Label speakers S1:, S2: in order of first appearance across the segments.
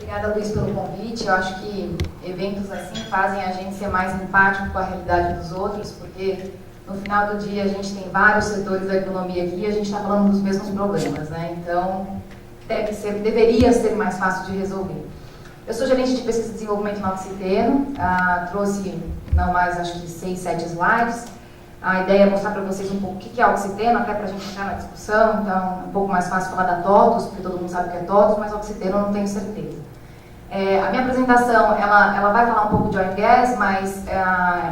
S1: Obrigada, Luiz, pelo convite. Eu acho que eventos assim fazem a gente ser mais empático com a realidade dos outros, porque no final do dia a gente tem vários setores da economia aqui e a gente está falando dos mesmos problemas, né? Então, deveria ser mais fácil de resolver. Eu sou gerente de pesquisa e desenvolvimento no Oxiteno, trouxe não mais, acho que 6, 7 slides. A ideia é mostrar para vocês um pouco o que é Oxiteno, até para a gente entrar na discussão. Então, é um pouco mais fácil falar da TOTUS, porque todo mundo sabe o que é TOTUS, mas Oxiteno eu não tenho certeza. A minha apresentação, ela vai falar um pouco de oil and gas, mas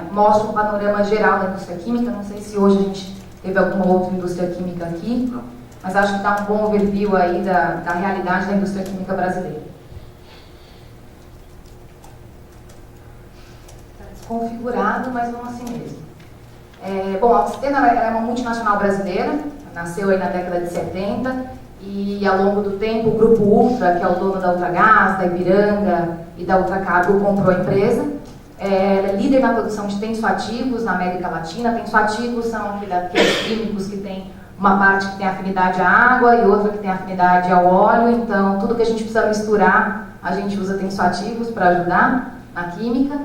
S1: mostra um panorama geral da indústria química. Não sei se hoje a gente teve alguma outra indústria química aqui, mas acho que dá um bom overview aí da realidade da indústria química brasileira. Está desconfigurado, mas vamos assim mesmo. Bom, a Oxiteno é uma multinacional brasileira, nasceu aí na década de 70, e ao longo do tempo o Grupo Ultra, que é o dono da Ultragás, da Ipiranga e da Ultracargo, comprou a empresa. Ela é líder na produção de tensoativos na América Latina. Tensoativos são aqueles químicos que tem uma parte que tem afinidade à água e outra que tem afinidade ao óleo. Então, tudo que a gente precisa misturar, a gente usa tensoativos para ajudar na química.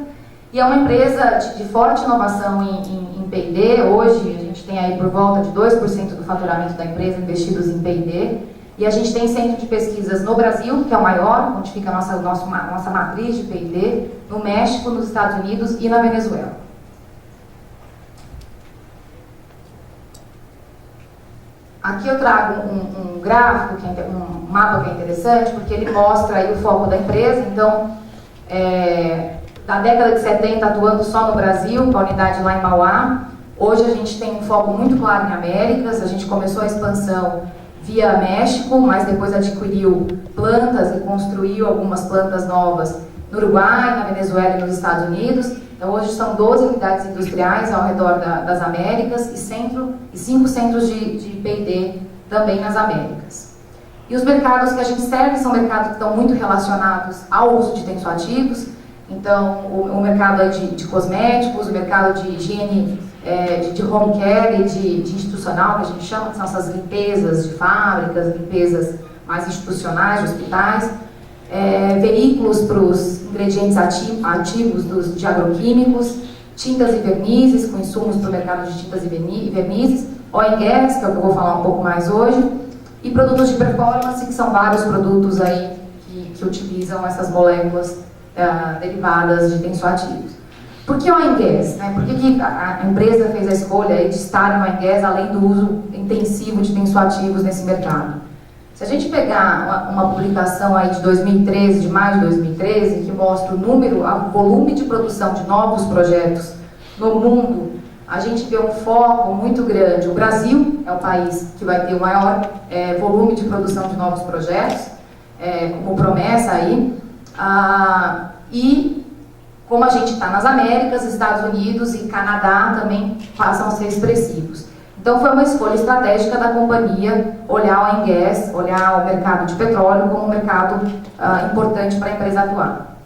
S1: E é uma empresa de forte inovação em P&D. Hoje, a gente tem aí por volta de 2% do faturamento da empresa investidos em P&D. E a gente tem centro de pesquisas no Brasil, que é o maior, onde fica a nossa matriz de P&D, no México, nos Estados Unidos e na Venezuela. Aqui eu trago um gráfico, um mapa que é interessante, porque ele mostra aí o foco da empresa. Então, da década de 70 atuando só no Brasil, com a unidade lá em Mauá. Hoje a gente tem um foco muito claro em Américas. A gente começou a expansão via México, mas depois adquiriu plantas e construiu algumas plantas novas no Uruguai, na Venezuela e nos Estados Unidos. Então hoje são 12 unidades industriais ao redor das Américas e 5 centros de P&D também nas Américas. E os mercados que a gente serve são mercados que estão muito relacionados ao uso de tensoativos. Então, o mercado de cosméticos, o mercado de higiene, de home care e de institucional, que a gente chama, que são essas limpezas de fábricas, limpezas mais institucionais, de hospitais, veículos para os ingredientes ativos de agroquímicos, tintas e vernizes, com insumos para o mercado de tintas e vernizes, oil and gas, que é o que eu vou falar um pouco mais hoje, e produtos de performance, que são vários produtos aí que utilizam essas moléculas derivadas de tensoativos. Por que oil and gas? Né? Por que a empresa fez a escolha aí de estar no oil and gas, além do uso intensivo de tensoativos nesse mercado? Se a gente pegar uma publicação aí de 2013, de maio de 2013, que mostra o volume de produção de novos projetos no mundo, a gente vê um foco muito grande. O Brasil é o país que vai ter o maior volume de produção de novos projetos, como promessa aí. E como a gente está nas Américas, Estados Unidos e Canadá também passam a ser expressivos. Então foi uma escolha estratégica da companhia olhar o oil and gas, olhar o mercado de petróleo como um mercado importante para a empresa atuar.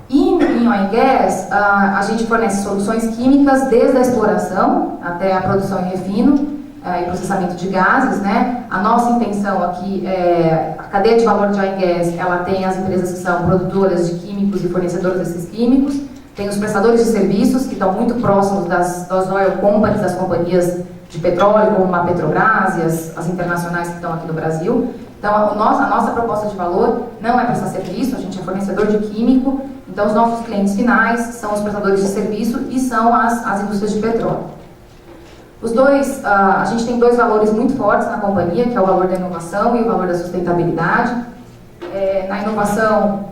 S1: E em oil and gas, a gente fornece soluções químicas desde a exploração até a produção e refino e processamento de gases, né? A nossa intenção aqui a cadeia de valor de oil and gas, ela tem as empresas que são produtoras de químicos e fornecedoras desses químicos, tem os prestadores de serviços que estão muito próximos das oil companies, das companhias de petróleo, como a Petrobras e as internacionais que estão aqui no Brasil. Então a nossa proposta de valor não é prestar serviço, a gente é fornecedor de químico, então os nossos clientes finais são os prestadores de serviço e são as indústrias de petróleo. A gente tem dois valores muito fortes na companhia, que é o valor da inovação e o valor da sustentabilidade. Na inovação,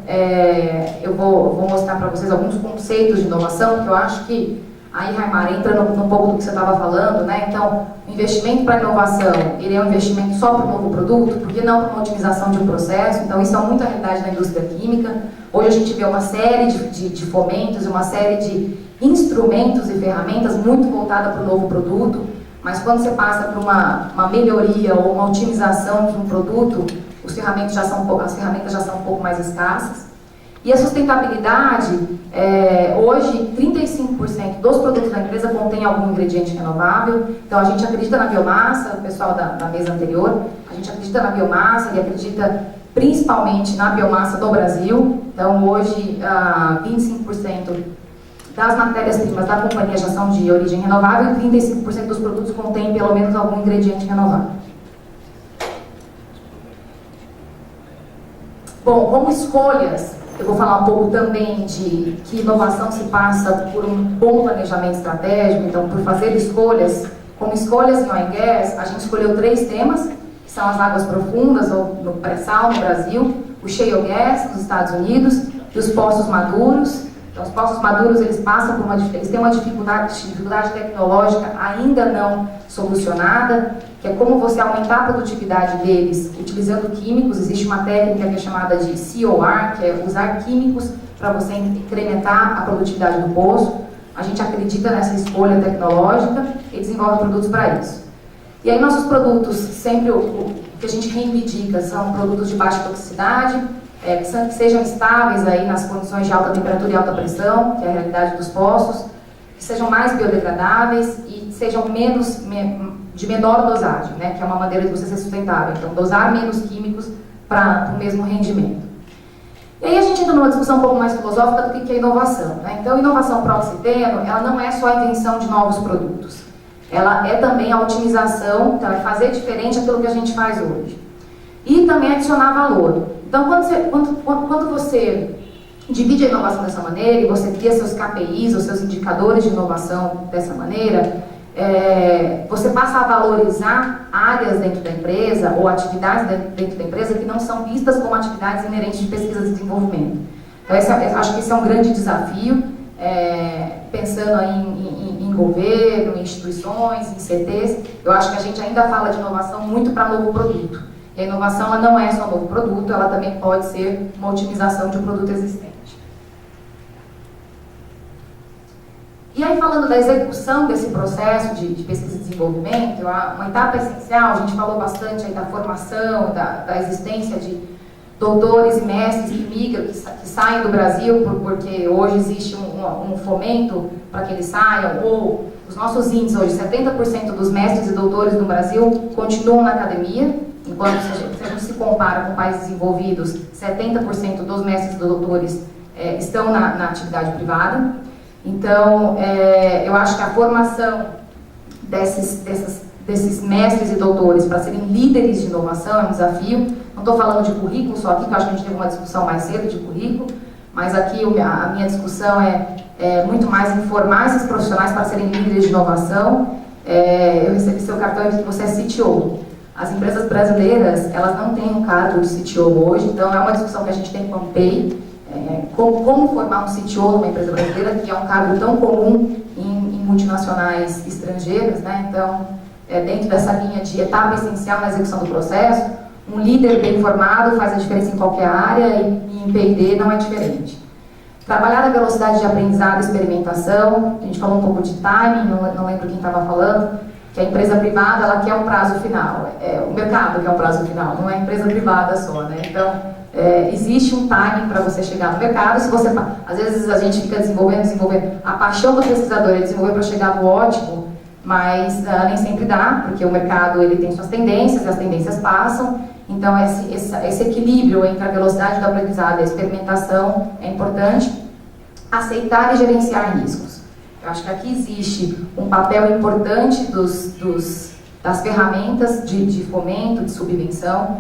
S1: eu vou mostrar para vocês alguns conceitos de inovação, que eu acho que aí, Raimar, entra num pouco do que você estava falando, né? Então, o investimento para inovação, ele é um investimento só para um novo produto, porque não para uma otimização de um processo. Então, isso é muito a realidade da indústria química. Hoje a gente vê uma série de fomentos, uma série de instrumentos e ferramentas muito voltada para o novo produto, mas quando você passa por uma melhoria ou uma otimização de um produto, as ferramentas já são um pouco mais escassas. E a sustentabilidade, hoje 35% dos produtos da empresa contém algum ingrediente renovável. Então a gente acredita na biomassa, o pessoal da mesa anterior, a gente acredita na biomassa e acredita principalmente na biomassa do Brasil. Então, hoje, 25% das matérias-primas da companhia já são de origem renovável e 35% dos produtos contêm pelo menos algum ingrediente renovável. Bom, como escolhas, eu vou falar um pouco também de que inovação se passa por um bom planejamento estratégico, então por fazer escolhas. Como escolhas em oil and gas, a gente escolheu 3 temas, que são as águas profundas, ou no pré-sal no Brasil, o shale gas nos Estados Unidos e os poços maduros. Então, os poços maduros, eles passam por eles têm uma dificuldade tecnológica ainda não solucionada, que é como você aumentar a produtividade deles utilizando químicos. Existe uma técnica que é chamada de COR, que é usar químicos para você incrementar a produtividade do poço. A gente acredita nessa escolha tecnológica e desenvolve produtos para isso. E aí nossos produtos, sempre o que a gente reivindica são produtos de baixa toxicidade, que sejam estáveis aí nas condições de alta temperatura e alta pressão, que é a realidade dos poços, que sejam mais biodegradáveis e sejam de menor dosagem, né, que é uma maneira de você ser sustentável. Então, dosar menos químicos para o mesmo rendimento. E aí a gente entra numa discussão um pouco mais filosófica do que é inovação, né? Então, inovação para o oxiteno, ela não é só a invenção de novos produtos. Ela é também a otimização, então é fazer diferente aquilo que a gente faz hoje. E também adicionar valor. Então, quando você divide a inovação dessa maneira e você cria seus KPIs, os seus indicadores de inovação dessa maneira, você passa a valorizar áreas dentro da empresa ou atividades dentro da empresa que não são vistas como atividades inerentes de pesquisa e desenvolvimento. Então, acho que esse é um grande desafio, pensando aí em governo, em instituições, em CTs. Eu acho que a gente ainda fala de inovação muito para novo produto. E a inovação, ela não é só um novo produto, ela também pode ser uma otimização de um produto existente. E aí, falando da execução desse processo de pesquisa e desenvolvimento, uma etapa essencial, a gente falou bastante aí da formação, da existência de doutores e mestres que migram, que saem do Brasil, porque hoje existe um fomento para que eles saiam, ou os nossos índices hoje, 70% dos mestres e doutores no Brasil continuam na academia, enquanto se a gente se compara com países desenvolvidos, 70% dos mestres e doutores estão na atividade privada. Então, eu acho que a formação desses mestres e doutores para serem líderes de inovação é um desafio. Não estou falando de currículo só aqui, que eu acho que a gente teve uma discussão mais cedo de currículo, mas aqui a minha discussão é muito mais em formar esses profissionais para serem líderes de inovação. Eu recebi seu cartão e você é CTO. As empresas brasileiras, elas não têm um cargo de CTO hoje, então é uma discussão que a gente tem com o AMPEI, como formar um CTO numa empresa brasileira, que é um cargo tão comum em multinacionais estrangeiras, né? Então, dentro dessa linha de etapa essencial na execução do processo, um líder bem formado faz a diferença em qualquer área e em P&D não é diferente. Trabalhar a velocidade de aprendizado e experimentação, a gente falou um pouco de timing, não lembro quem estava falando, que a empresa privada, ela quer um prazo final, o mercado quer um prazo final, não é a empresa privada só, né? Então, existe um timing para você chegar no mercado. Se você, às vezes a gente fica desenvolvendo, a paixão do pesquisador é desenvolver para chegar no ótimo, mas nem sempre dá, porque o mercado ele tem suas tendências, e as tendências passam. Então, esse equilíbrio entre a velocidade do aprendizado e a experimentação é importante. Aceitar e gerenciar riscos. Eu acho que aqui existe um papel importante das ferramentas de fomento, de subvenção.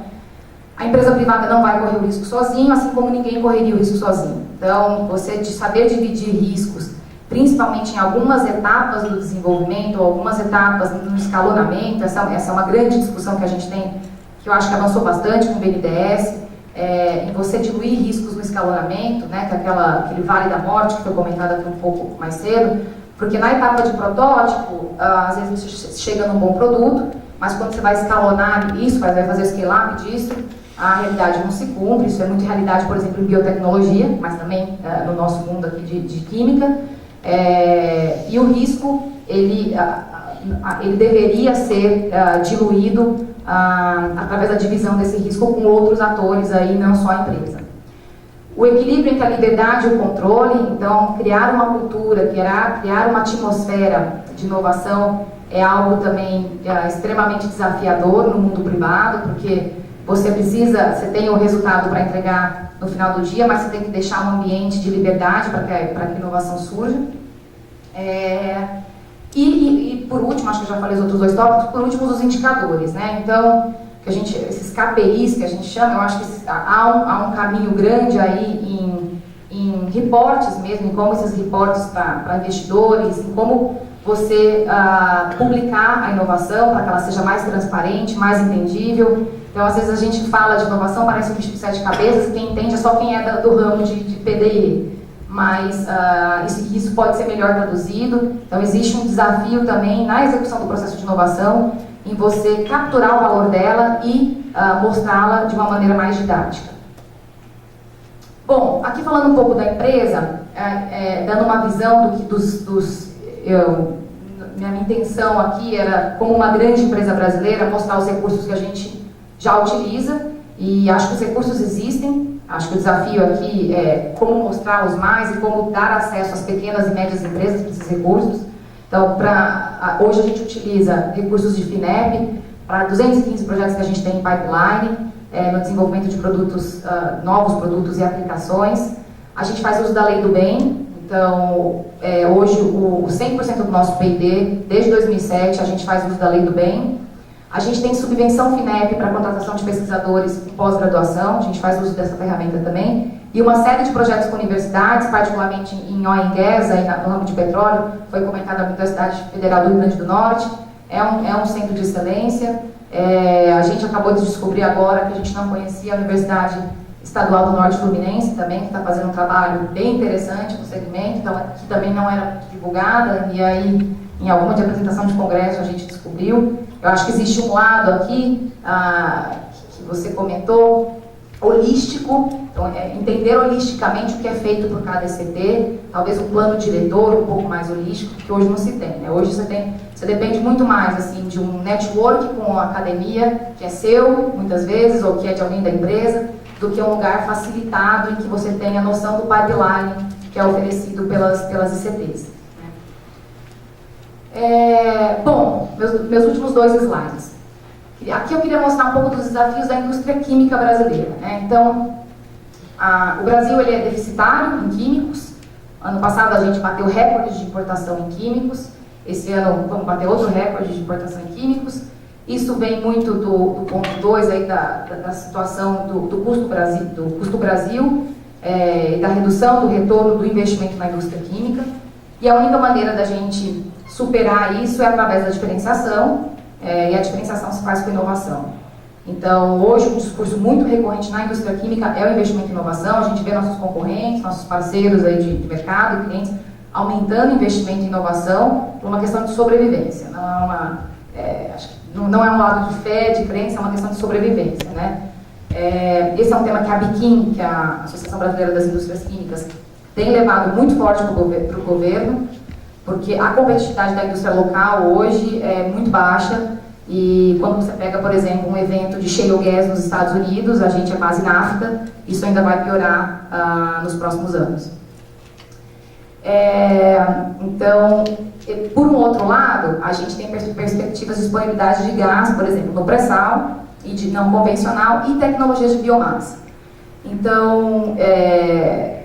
S1: A empresa privada não vai correr o risco sozinho, assim como ninguém correria o risco sozinho. Então, você saber dividir riscos, principalmente em algumas etapas do desenvolvimento, ou algumas etapas no escalonamento, essa é uma grande discussão que a gente tem, que eu acho que avançou bastante com o BNDES, em você diluir riscos no escalonamento, né, que é aquele vale da morte que foi comentado aqui um pouco mais cedo, porque na etapa de protótipo, às vezes você chega num bom produto, mas quando você vai escalonar isso, vai fazer o scale-up disso, a realidade não se cumpre. Isso é muito realidade, por exemplo, em biotecnologia, mas também no nosso mundo aqui de química. E o risco, ele deveria ser diluído através da divisão desse risco com outros atores, aí, não só a empresa. O equilíbrio entre a liberdade e o controle, então, criar uma cultura, criar uma atmosfera de inovação é algo também extremamente desafiador no mundo privado, porque você tem o resultado para entregar no final do dia, mas você tem que deixar um ambiente de liberdade para que a inovação surja. E por último, acho que eu já falei os outros dois tópicos, por último os indicadores, né? Então, esses KPIs que a gente chama, eu acho que há um caminho grande aí em reportes mesmo, em como esses reportes para investidores, em como você publicar a inovação para que ela seja mais transparente, mais entendível. Então, às vezes a gente fala de inovação, parece um bicho de sete cabeças, e quem entende é só quem é do ramo de PDI. Mas isso pode ser melhor traduzido. Então, existe um desafio também na execução do processo de inovação, em você capturar o valor dela e mostrá-la de uma maneira mais didática. Bom, aqui falando um pouco da empresa, dando uma visão minha intenção aqui era, como uma grande empresa brasileira, mostrar os recursos que a gente já utiliza, e acho que os recursos existem. Acho que o desafio aqui é como mostrá-los mais e como dar acesso às pequenas e médias empresas para esses recursos. Então, hoje a gente utiliza recursos de FINEP para 215 projetos que a gente tem em pipeline, no desenvolvimento de produtos, novos produtos e aplicações. A gente faz uso da Lei do Bem. Então, hoje, 100% do nosso P&D, desde 2007, a gente faz uso da Lei do Bem. A gente tem subvenção FINEP para contratação de pesquisadores em pós-graduação, a gente faz uso dessa ferramenta também. E uma série de projetos com universidades, particularmente em oil and gas, aí no ramo de petróleo, foi comentado a Universidade Federal do Rio Grande do Norte, é um centro de excelência. A gente acabou de descobrir agora que a gente não conhecia a Universidade Estadual do Norte Fluminense também, que está fazendo um trabalho bem interessante no segmento, então, que também não era divulgada, e aí, em alguma de apresentação de congresso, a gente descobriu. Eu acho que existe um lado aqui, que você comentou, holístico, então, entender holisticamente o que é feito por cada ECT, talvez um plano diretor um pouco mais holístico, que hoje não se tem, né? Hoje você depende muito mais assim, de um network com a academia, que é seu, muitas vezes, ou que é de alguém da empresa, do que um lugar facilitado em que você tenha a noção do pipeline que é oferecido pelas ICTs. Bom, meus últimos dois slides. Aqui eu queria mostrar um pouco dos desafios da indústria química brasileira, né? Então, o Brasil ele é deficitário em químicos. Ano passado a gente bateu recorde de importação em químicos. Esse ano vamos bater outro recorde de importação em químicos. Isso vem muito do ponto 2 aí da situação do custo Brasil e da redução do retorno do investimento na indústria química. E a única maneira da gente superar isso é através da diferenciação, e a diferenciação se faz com inovação. Então, hoje, um discurso muito recorrente na indústria química é o investimento em inovação. A gente vê nossos concorrentes, nossos parceiros aí de mercado e clientes aumentando o investimento em inovação por uma questão de sobrevivência. Não é um lado de fé, de crença, é uma questão de sobrevivência, né? Esse é um tema que a ABIQUIM, que é a Associação Brasileira das Indústrias Químicas, tem levado muito forte para o governo, porque a competitividade da indústria local hoje é muito baixa, e quando você pega, por exemplo, um evento de shale gas nos Estados Unidos, a gente é base NAFTA, isso ainda vai piorar nos próximos anos. Então, por um outro lado, a gente tem perspectivas de disponibilidade de gás, por exemplo, no pré-sal e de não convencional e tecnologias de biomassa. Então,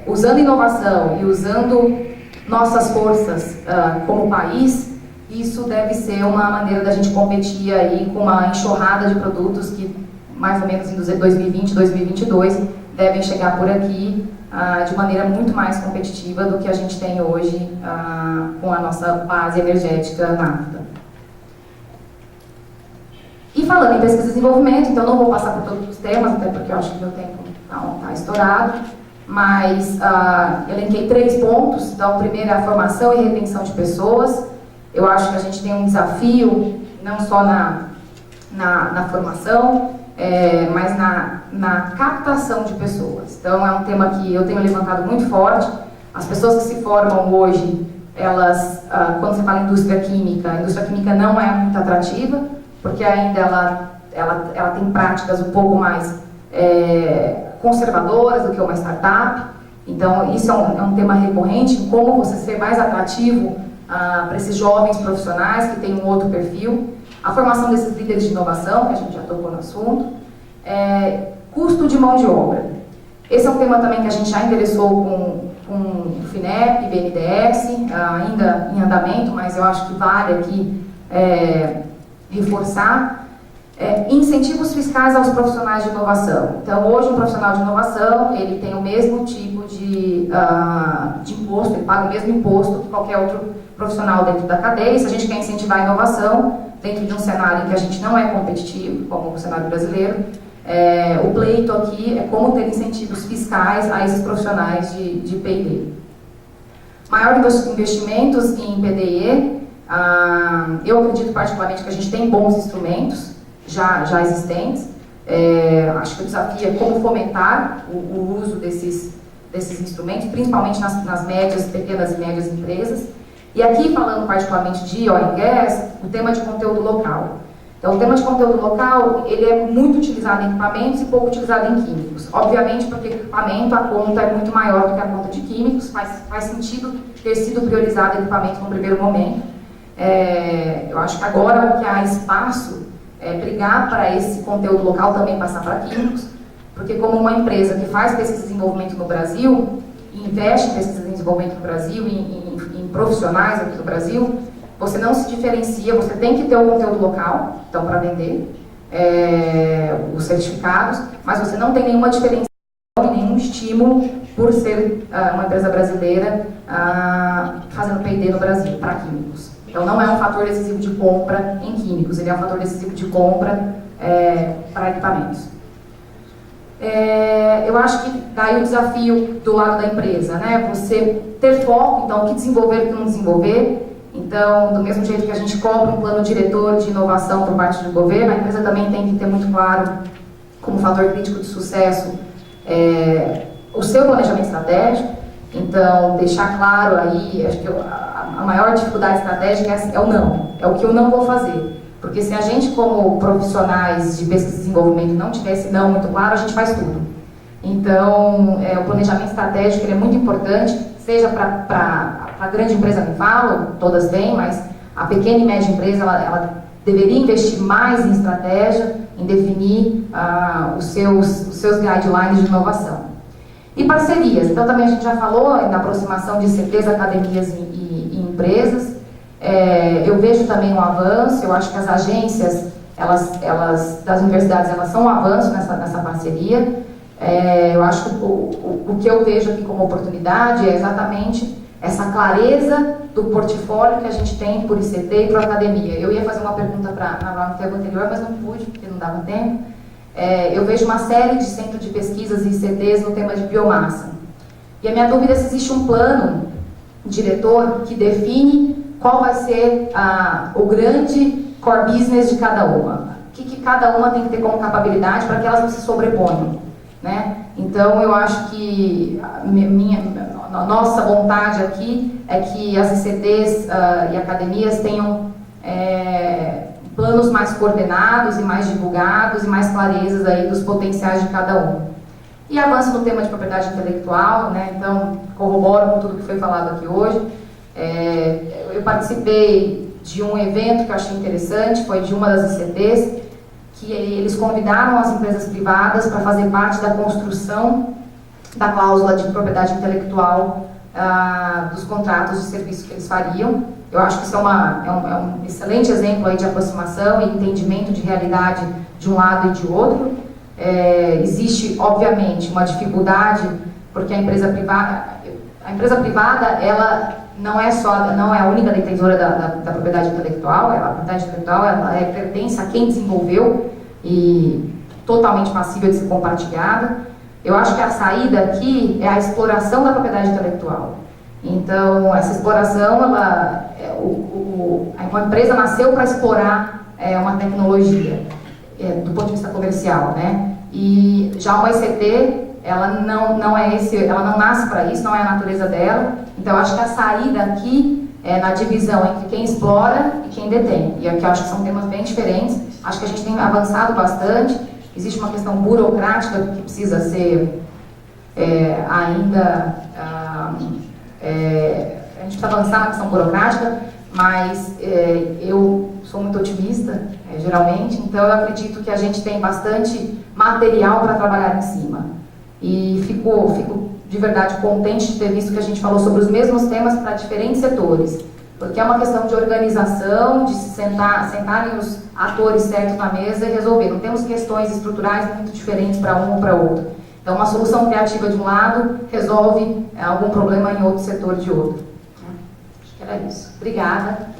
S1: usando inovação e usando nossas forças como país, isso deve ser uma maneira da gente competir aí com uma enxurrada de produtos que, mais ou menos em 2020, 2022, devem chegar por aqui de maneira muito mais competitiva do que a gente tem hoje com a nossa base energética NAFTA. E falando em pesquisa e desenvolvimento, então não vou passar por todos os temas, até porque eu acho que meu tempo está estourado, mas elenquei 3 pontos. Então, o primeiro é a formação e retenção de pessoas. Eu acho que a gente tem um desafio, não só na formação, mas na captação de pessoas. Então, é um tema que eu tenho levantado muito forte. As pessoas que se formam hoje, elas, quando você fala em indústria química, a indústria química não é muito atrativa, porque ainda ela tem práticas um pouco mais conservadoras do que uma startup. Então, isso é um tema recorrente, como você ser mais atrativo para esses jovens profissionais que têm um outro perfil. A formação desses líderes de inovação, que a gente já tocou no assunto. custo de mão de obra. Esse é um tema também que a gente já endereçou com o FINEP, BNDES, ainda em andamento, mas eu acho que vale aqui reforçar. Incentivos fiscais aos profissionais de inovação. Então, hoje um profissional de inovação, ele tem o mesmo tipo de imposto, ele paga o mesmo imposto que qualquer outro profissional dentro da cadeia. E se a gente quer incentivar a inovação, dentro de um cenário em que a gente não é competitivo, como o cenário brasileiro, o pleito aqui é como ter incentivos fiscais a esses profissionais de P&D. Maior investimentos em PDE, eu acredito particularmente que a gente tem bons instrumentos já existentes. Acho que o desafio é como fomentar o uso desses instrumentos, principalmente nas pequenas e médias empresas. E aqui, falando particularmente de oil and gas, o tema de conteúdo local. Então, o tema de conteúdo local, ele é muito utilizado em equipamentos e pouco utilizado em químicos. Obviamente, porque equipamento, a conta é muito maior do que a conta de químicos, faz sentido ter sido priorizado equipamento no primeiro momento. Eu acho que agora o que há espaço é brigar para esse conteúdo local também passar para químicos, porque como uma empresa que faz pesquisa e desenvolvimento no Brasil, investe em pesquisa e desenvolvimento no Brasil, em profissionais aqui no Brasil, você não se diferencia, você tem que ter o conteúdo local, então, para vender os certificados, mas você não tem nenhuma diferenciação e nenhum estímulo por ser uma empresa brasileira fazendo P&D no Brasil, para químicos. Então, não é um fator decisivo de compra em químicos, ele é um fator decisivo de compra para equipamentos. Eu acho que daí o desafio do lado da empresa, né? Você ter foco, então, o que desenvolver e o que não desenvolver. Então, do mesmo jeito que a gente cobra um plano diretor de inovação por parte do governo, a empresa também tem que ter muito claro, como fator crítico de sucesso, o seu planejamento estratégico. Então, deixar claro aí, acho que a maior dificuldade estratégica é o não, é o que eu não vou fazer. Porque se a gente, como profissionais de pesquisa e desenvolvimento, não tiver esse não muito claro, a gente faz tudo. Então, o planejamento estratégico ele é muito importante, seja para a grande empresa que falo, todas têm, mas a pequena e média empresa, ela deveria investir mais em estratégia, em definir os seus guidelines de inovação. E parcerias, então também a gente já falou da aproximação de ICTs, academias e empresas. Eu vejo também um avanço, eu acho que as agências das universidades elas são um avanço nessa parceria. Eu acho que o que eu vejo aqui como oportunidade é exatamente essa clareza do portfólio que a gente tem por ICT e por academia. Eu ia fazer uma pergunta no tempo anterior, mas não pude, porque não dava tempo. Eu vejo uma série de centros de pesquisas e ICTs no tema de biomassa. E a minha dúvida é se existe um plano diretor que define qual vai ser o grande core business de cada uma. O que cada uma tem que ter como capacidade para que elas não se sobreponham, né? Então, eu acho que a nossa vontade aqui é que as ICTs e academias tenham planos mais coordenados e mais divulgados e mais clarezas aí dos potenciais de cada um. E avanço no tema de propriedade intelectual, né? Então, corroboro com tudo que foi falado aqui hoje. Eu participei de um evento que eu achei interessante, foi de uma das ICTs, que eles convidaram as empresas privadas para fazer parte da construção da cláusula de propriedade intelectual dos contratos de serviço que eles fariam. Eu acho que isso é um excelente exemplo aí de aproximação e entendimento de realidade de um lado e de outro. Existe, obviamente, uma dificuldade, porque a empresa privada ela não é a única detentora da propriedade intelectual. A propriedade intelectual pertence a quem desenvolveu e totalmente passível de ser compartilhada. Eu acho que a saída aqui é a exploração da propriedade intelectual. Então, essa exploração, uma empresa nasceu para explorar uma tecnologia do ponto de vista comercial, né? E já uma ICT, ela não nasce para isso, não é a natureza dela. Então, eu acho que a saída aqui é na divisão entre quem explora e quem detém. E aqui eu acho que são temas bem diferentes. Acho que a gente tem avançado bastante. Existe uma questão burocrática que precisa ser ainda... a gente precisa avançar na questão burocrática, mas eu sou muito otimista, geralmente, então eu acredito que a gente tem bastante material para trabalhar em cima. E fico de verdade contente de ter visto que a gente falou sobre os mesmos temas para diferentes setores, porque é uma questão de organização, de se sentarem os atores certos na mesa e resolver. Não temos questões estruturais muito diferentes para um ou para outro. Então, uma solução criativa de um lado resolve algum problema em outro setor de outro. Acho que era isso. Obrigada.